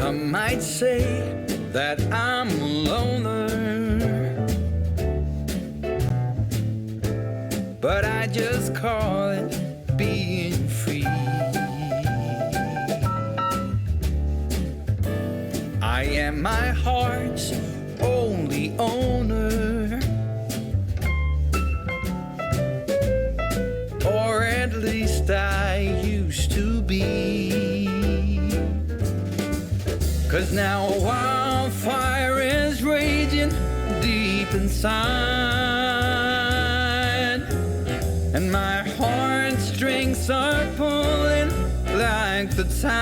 Some might say that I'm a loner, but I just call it being free. I am my heart's only owner, or at least I used to be. 'Cause now a wildfire is raging deep inside, and my heartstrings are pulling like the tide.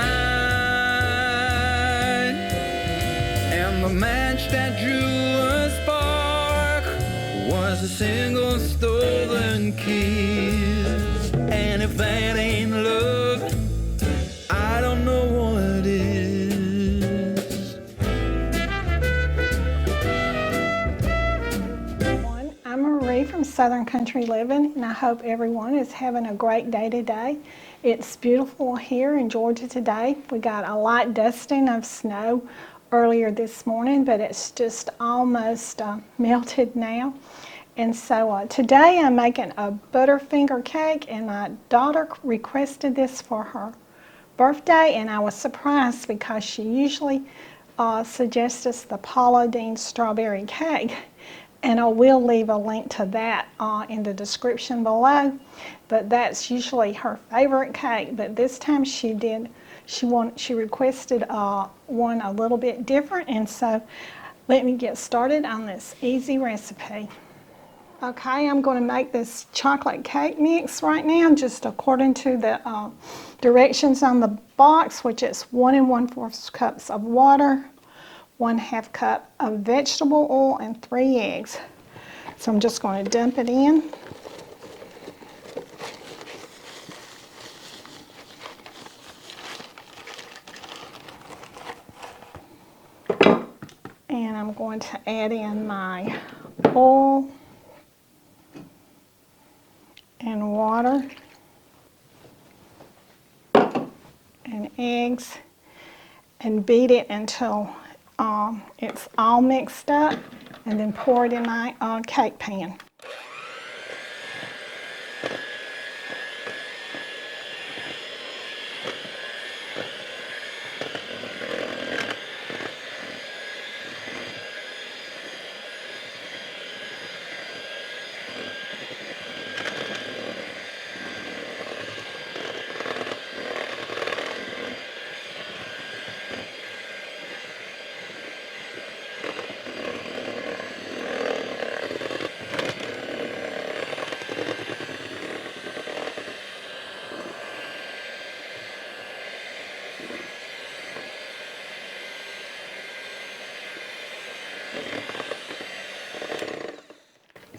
And the match that drew a spark was a single stolen kiss. And if that ain't love, I don't know what is. I'm Marie from Southern Country Living, and I hope everyone is having a great day today. It's beautiful here in Georgia today. We got a light dusting of snow earlier this morning, but it's just almost melted now. And so today I'm making a Butterfinger cake, and my daughter requested this for her birthday, and I was surprised because she usually suggests us the Paula Deen strawberry cake. And I will leave a link to that in the description below. But that's usually her favorite cake. But this time she requested one a little bit different. And so let me get started on this easy recipe. Okay, I'm going to make this chocolate cake mix right now, just according to the directions on the box, which is 1 1/4 cups of water, 1/2 cup of vegetable oil, and 3 eggs. So I'm just going to dump it in. And I'm going to add in my oil and water and eggs, and beat it until it's all mixed up, and then pour it in my cake pan.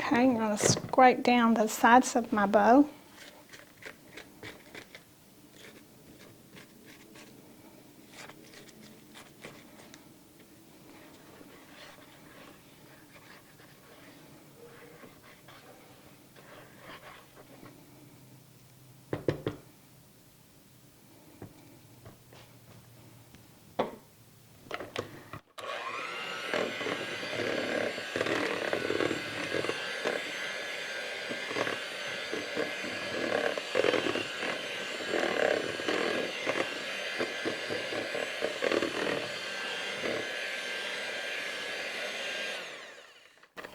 Okay, I'm going to scrape down the sides of my bowl.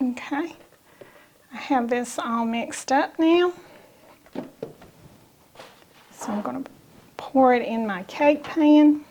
Okay, I have this all mixed up now. So I'm going to pour it in my cake pan.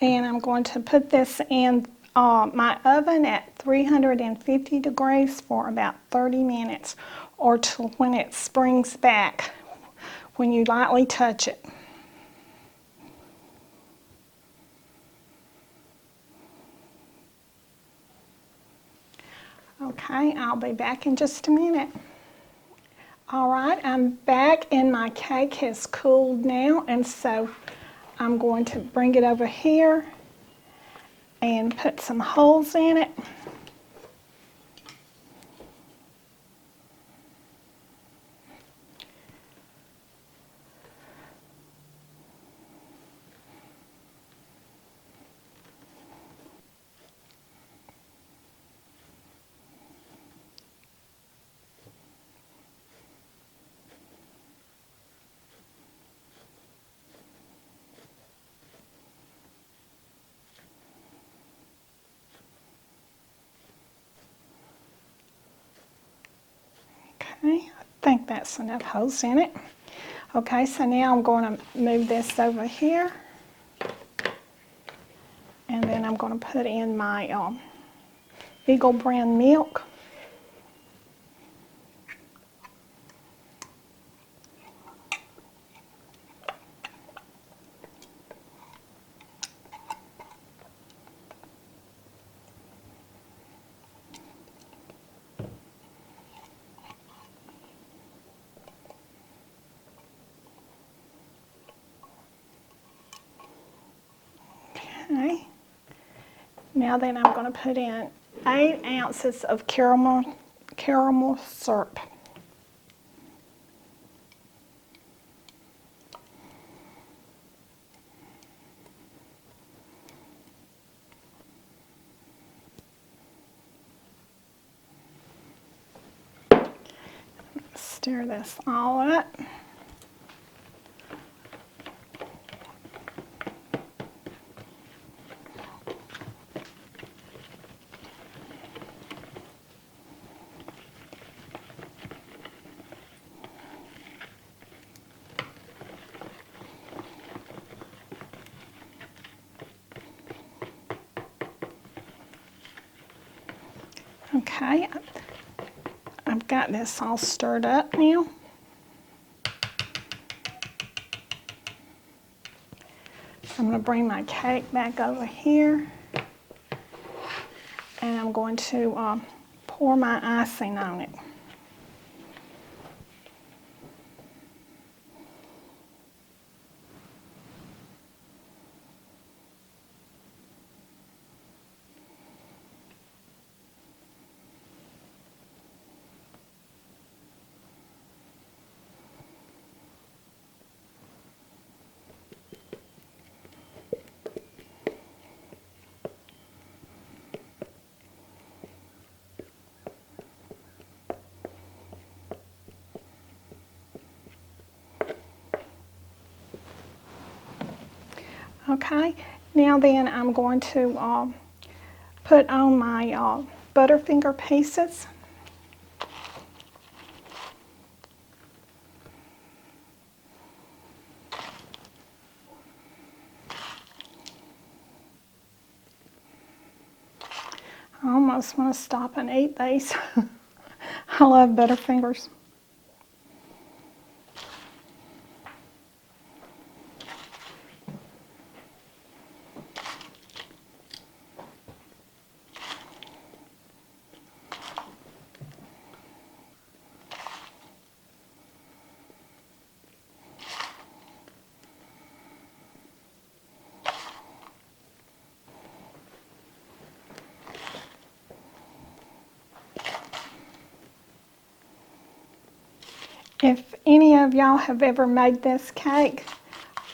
And I'm going to put this in my oven at 350 degrees for about 30 minutes, or till when it springs back when you lightly touch it. Okay, I'll be back in just a minute. All right, I'm back and my cake has cooled now, and so I'm going to bring it over here and put some holes in it. Okay, I think that's enough holes in it. Okay, so now I'm going to move this over here. And then I'm going to put in my Eagle brand milk. Okay. Now then I'm going to put in 8 ounces of caramel syrup. Stir this all up. Okay, I've got this all stirred up now. I'm going to bring my cake back over here, and I'm going to pour my icing on it. Okay, now then I'm going to put on my Butterfinger pieces. I almost want to stop and eat these. I love Butterfingers. If any of y'all have ever made this cake,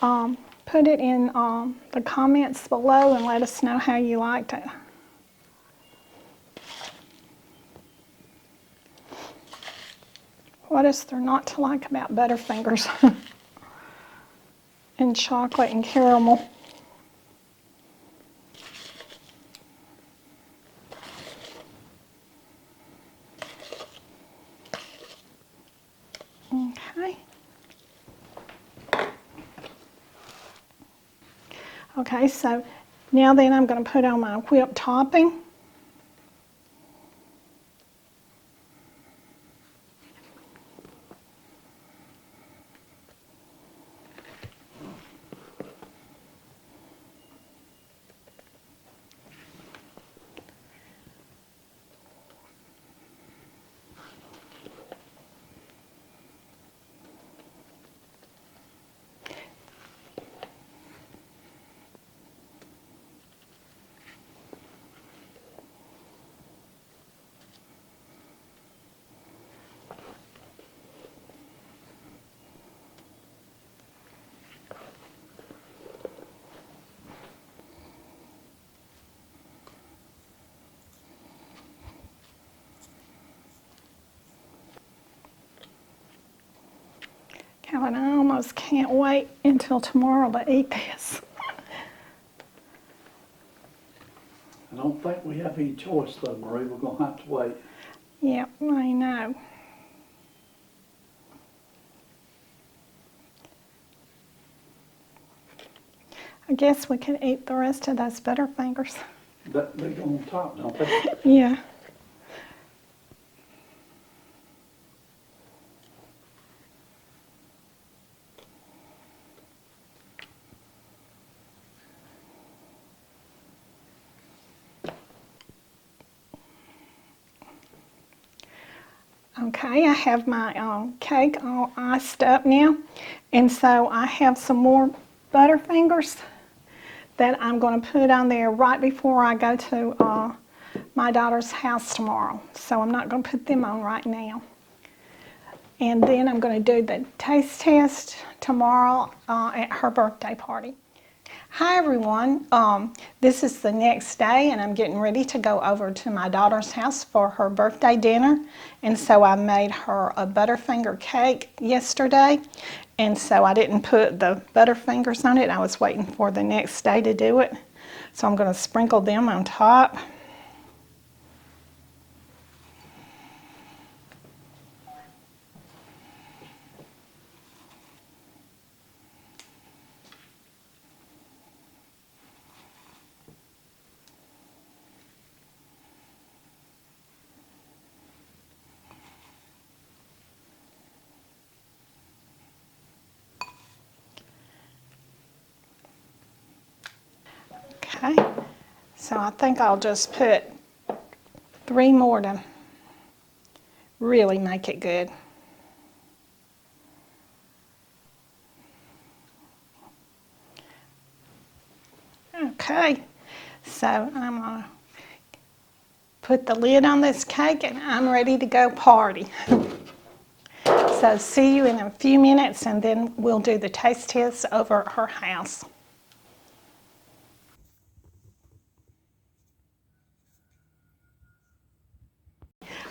put it in the comments below and let us know how you liked it. What is there not to like about Butterfingers? And chocolate and caramel. Okay. Okay, so now then I'm going to put on my whipped topping. Calvin, I almost can't wait until tomorrow to eat this. I don't think we have any choice though, Marie. We're gonna have to wait. Yep, I know. I guess we could eat the rest of those Butterfingers. They go on top, don't they? Yeah. Okay, I have my cake all iced up now, and so I have some more Butterfingers that I'm going to put on there right before I go to my daughter's house tomorrow. So I'm not going to put them on right now. And then I'm going to do the taste test tomorrow at her birthday party. Hi everyone, this is the next day and I'm getting ready to go over to my daughter's house for her birthday dinner. And so I made her a Butterfinger cake yesterday, and so I didn't put the Butterfingers on it. I was waiting for the next day to do it. So I'm going to sprinkle them on top. Okay, so I think I'll just put 3 more to really make it good. Okay, so I'm going to put the lid on this cake and I'm ready to go party. So see you in a few minutes and then we'll do the taste test over at her house.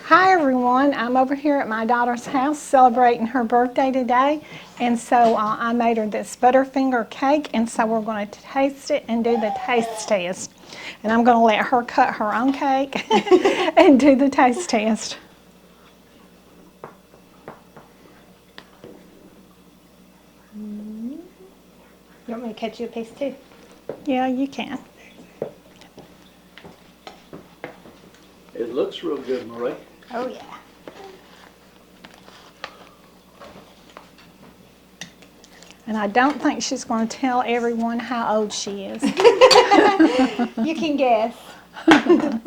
Hi everyone, I'm over here at my daughter's house celebrating her birthday today, and so I made her this Butterfinger cake, and so we're going to taste it and do the taste test. And I'm going to let her cut her own cake and do the taste test. You want me to cut you a piece too? Yeah, you can. It looks real good, Marie. Oh yeah. And I don't think she's going to tell everyone how old she is. You can guess. And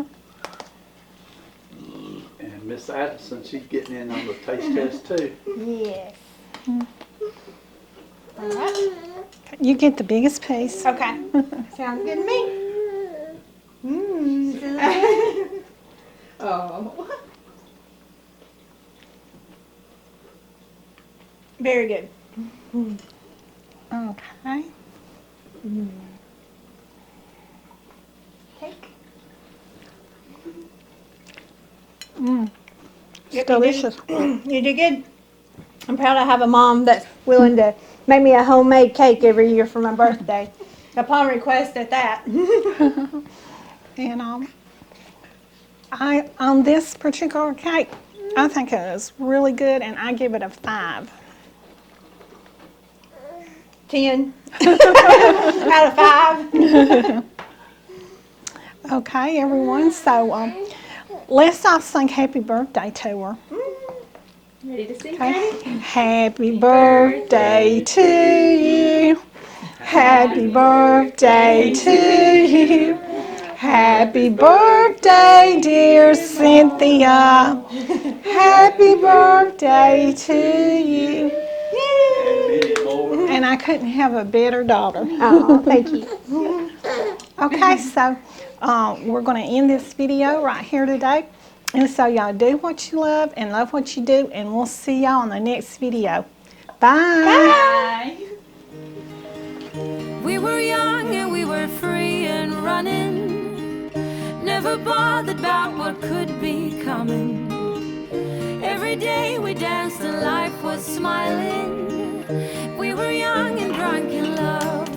Miss Addison, she's getting in on the taste test too. Yes. All right. You get the biggest piece. Okay. Sounds good to me. Mmm. Oh. Very good. Okay. Cake. It's delicious. You did good. I'm proud I have a mom that's willing to make me a homemade cake every year for my birthday. Upon request at that. And on this particular cake, I think it is really good, and I give it a 5. 10 out of 5. Okay, everyone. So let's all sing happy birthday to her. Ready to sing, Okay. Daddy? Happy birthday to you. Happy birthday to you. Happy birthday, dear Cynthia. Happy birthday to you. And I couldn't have a better daughter. Oh, thank you. Okay, so we're going to end this video right here today. And so y'all do what you love and love what you do, and we'll see y'all on the next video. Bye. Bye. We were young and we were free and running, never bothered about what could be coming. Every day we danced and life was smiling. We were young and drunk in love.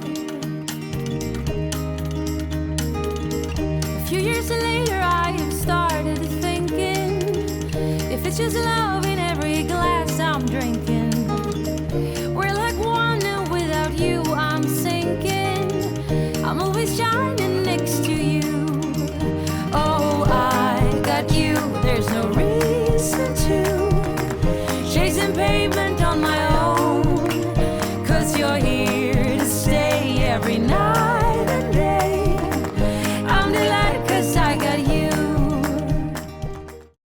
A few years later I have started thinking, if it's just love in every glass I'm drinking, we're like one and without you I'm sinking. I'm always shining next to you. Oh, I got you, there's no reason to chasing pavement on my own, 'cause you're here to stay.